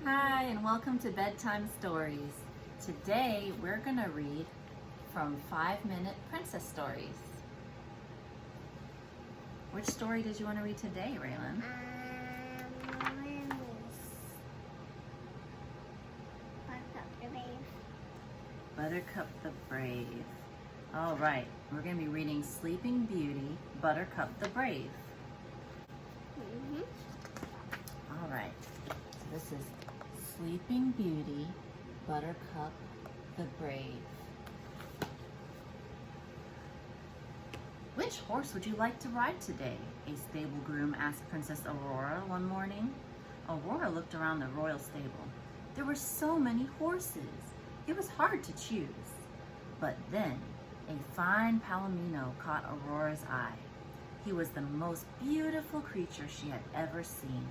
Hi, and welcome to Bedtime Stories. Today we're going to read from 5-Minute Princess Stories. Which story did you want to read today, Raelynn? Buttercup the Brave. Buttercup the Brave. All right, we're going to be reading Sleeping Beauty, Buttercup the Brave. All right, so this is Sleeping Beauty, Buttercup the Brave. Which horse would you like to ride today? A stable groom asked Princess Aurora one morning. Aurora looked around the royal stable. There were so many horses. It was hard to choose. But then, a fine palomino caught Aurora's eye. He was the most beautiful creature she had ever seen.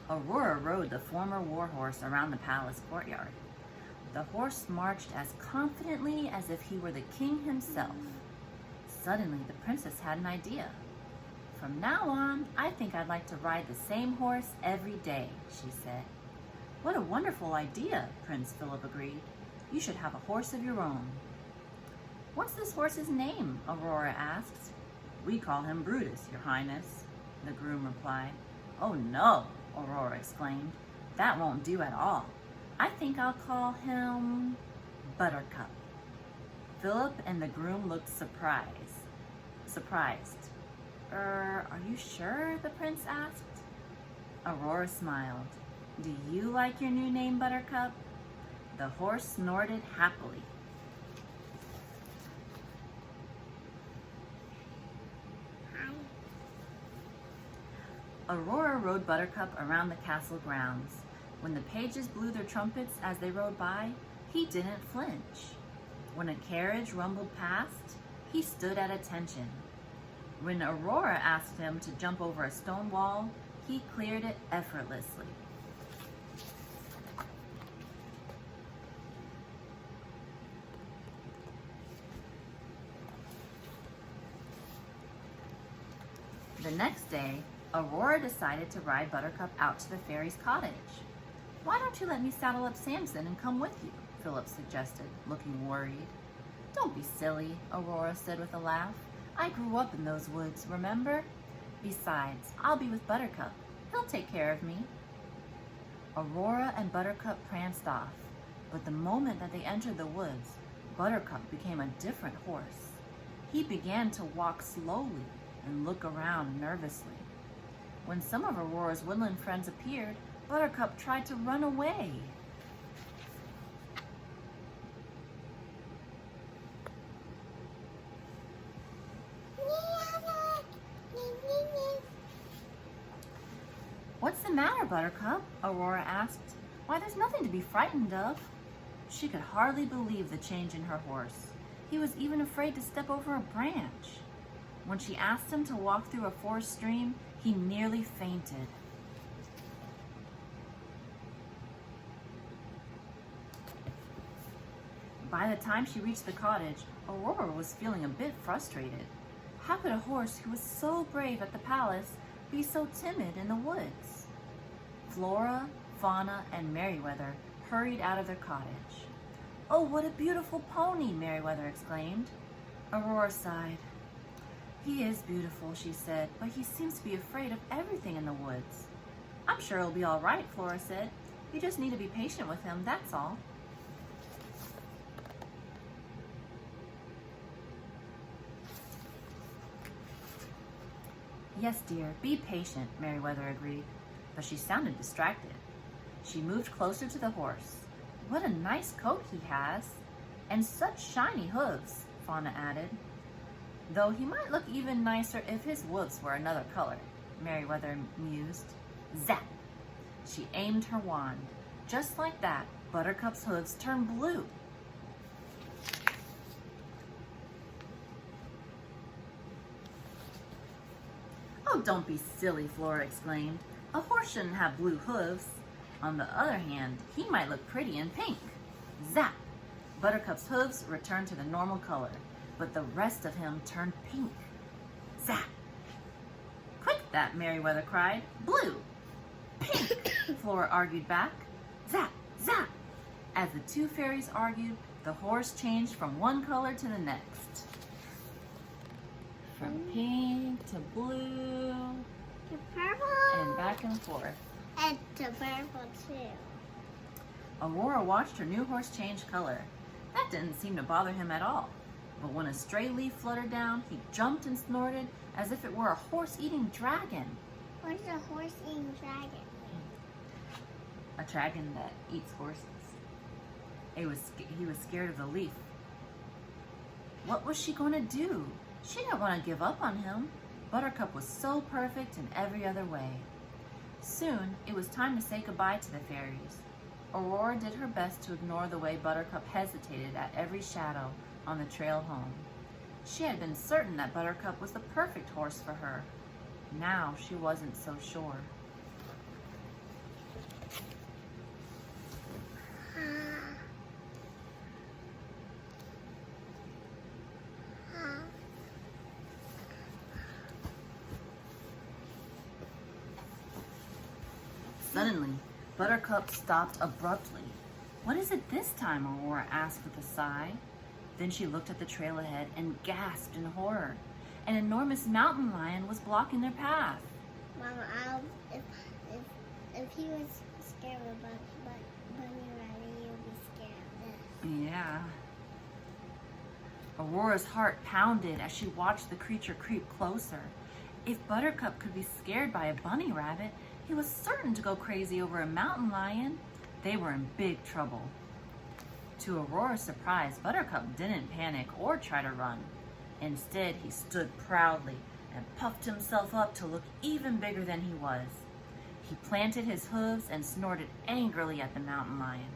Aurora rode the former warhorse around the palace courtyard. The horse marched as confidently as if he were the king himself. Suddenly, the princess had an idea. From now on, I think I'd like to ride the same horse every day, she said. What a wonderful idea, Prince Philip agreed. You should have a horse of your own. What's this horse's name? Aurora asked. We call him Brutus, Your Highness, the groom replied. Oh no, Aurora exclaimed. That won't do at all. I think I'll call him Buttercup. Philip and the groom looked surprised. Are you sure? The prince asked. Aurora smiled. Do you like your new name, Buttercup? The horse snorted happily. Aurora rode Buttercup around the castle grounds. When the pages blew their trumpets as they rode by, he didn't flinch. When a carriage rumbled past, he stood at attention. When Aurora asked him to jump over a stone wall, he cleared it effortlessly. The next day, Aurora decided to ride Buttercup out to the fairy's cottage. Why don't you let me saddle up Samson and come with you? Philip suggested, looking worried. Don't be silly, Aurora said with a laugh. I grew up in those woods, remember? Besides, I'll be with Buttercup. He'll take care of me. Aurora and Buttercup pranced off, but the moment that they entered the woods, Buttercup became a different horse. He began to walk slowly and look around nervously. When some of Aurora's woodland friends appeared, Buttercup tried to run away. What's the matter, Buttercup? Aurora asked. Why, there's nothing to be frightened of. She could hardly believe the change in her horse. He was even afraid to step over a branch. When she asked him to walk through a forest stream, he nearly fainted. By the time she reached the cottage, Aurora was feeling a bit frustrated. How could a horse who was so brave at the palace be so timid in the woods? Flora, Fauna, and Merryweather hurried out of their cottage. Oh, what a beautiful pony, Merryweather exclaimed. Aurora sighed. He is beautiful, she said, but he seems to be afraid of everything in the woods. I'm sure he'll be all right, Flora said. You just need to be patient with him, that's all. Yes, dear, be patient, Merryweather agreed, but she sounded distracted. She moved closer to the horse. What a nice coat he has, and such shiny hooves, Fauna added. Though he might look even nicer if his hooves were another color, Merryweather mused. Zap! She aimed her wand. Just like that, Buttercup's hooves turned blue. Oh, don't be silly, Flora exclaimed. A horse shouldn't have blue hooves. On the other hand, he might look pretty in pink. Zap! Buttercup's hooves returned to the normal color, but the rest of him turned pink. zap. Quick, that Merryweather cried. Blue, pink, Flora argued back. Zap, zap. As the two fairies argued, the horse changed from one color to the next. From pink to blue, The purple. and back and forth. And the purple too. Aurora watched her new horse change color. That didn't seem to bother him at all. But when a stray leaf fluttered down, he jumped and snorted as if it were a horse-eating dragon. What's a horse-eating dragon? A dragon that eats horses. He was scared of the leaf. What was she going to do? She didn't want to give up on him. Buttercup was so perfect in every other way. Soon, it was time to say goodbye to the fairies. Aurora did her best to ignore the way Buttercup hesitated at every shadow on the trail home. She had been certain that Buttercup was the perfect horse for her. Now she wasn't so sure. Suddenly, Buttercup stopped abruptly. What is it this time? Aurora asked with a sigh. Then she looked at the trail ahead and gasped in horror. An enormous mountain lion was blocking their path. Mama, if he was scared of bunny rabbit, he would be scared of this. Yeah. Aurora's heart pounded as she watched the creature creep closer. If Buttercup could be scared by a bunny rabbit, he was certain to go crazy over a mountain lion. They were in big trouble. To Aurora's surprise, Buttercup didn't panic or try to run. Instead, he stood proudly and puffed himself up to look even bigger than he was. He planted his hooves and snorted angrily at the mountain lion.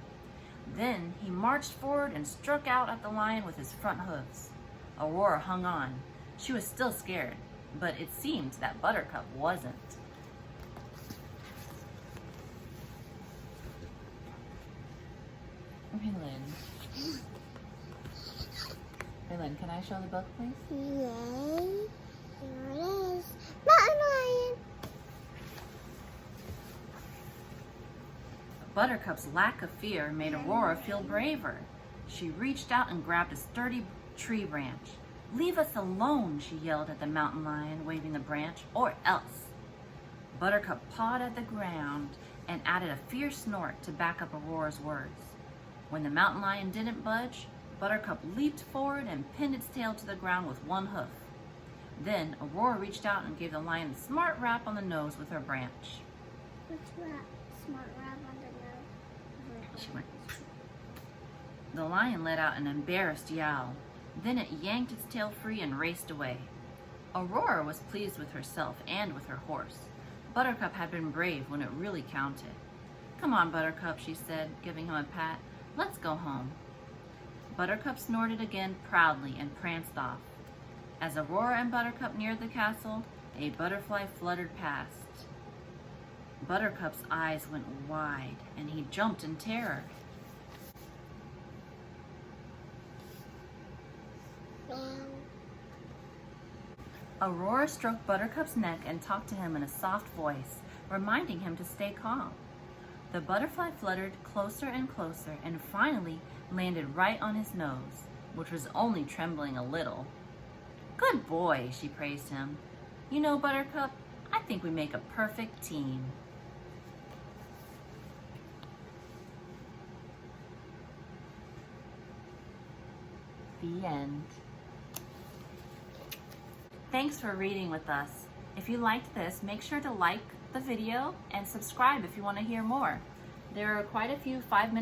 Then he marched forward and struck out at the lion with his front hooves. Aurora hung on. She was still scared, but it seemed that Buttercup wasn't. Raelynn, can I show the book, please? Yay. Here it is. Mountain lion. Buttercup's lack of fear made Aurora feel braver. She reached out and grabbed a sturdy tree branch. "Leave us alone," she yelled at the mountain lion, waving the branch, "or else." Buttercup pawed at the ground and added a fierce snort to back up Aurora's words. When the mountain lion didn't budge, Buttercup leaped forward and pinned its tail to the ground with one hoof. Then Aurora reached out and gave the lion a smart rap on the nose with her branch. What's that? Smart rap on the nose. She went. The lion let out an embarrassed yowl. Then it yanked its tail free and raced away. Aurora was pleased with herself and with her horse. Buttercup had been brave when it really counted. "Come on, Buttercup," she said, giving him a pat. "Let's go home." Buttercup snorted again proudly and pranced off. As Aurora and Buttercup neared the castle, a butterfly fluttered past. Buttercup's eyes went wide and he jumped in terror. Aurora stroked Buttercup's neck and talked to him in a soft voice, reminding him to stay calm. The butterfly fluttered closer and closer and finally landed right on his nose, which was only trembling a little. "Good boy," she praised him. "You know, Buttercup, I think we make a perfect team." The end. Thanks for reading with us. If you liked this, make sure to like the video and subscribe if you want to hear more. There are quite a few 5-minute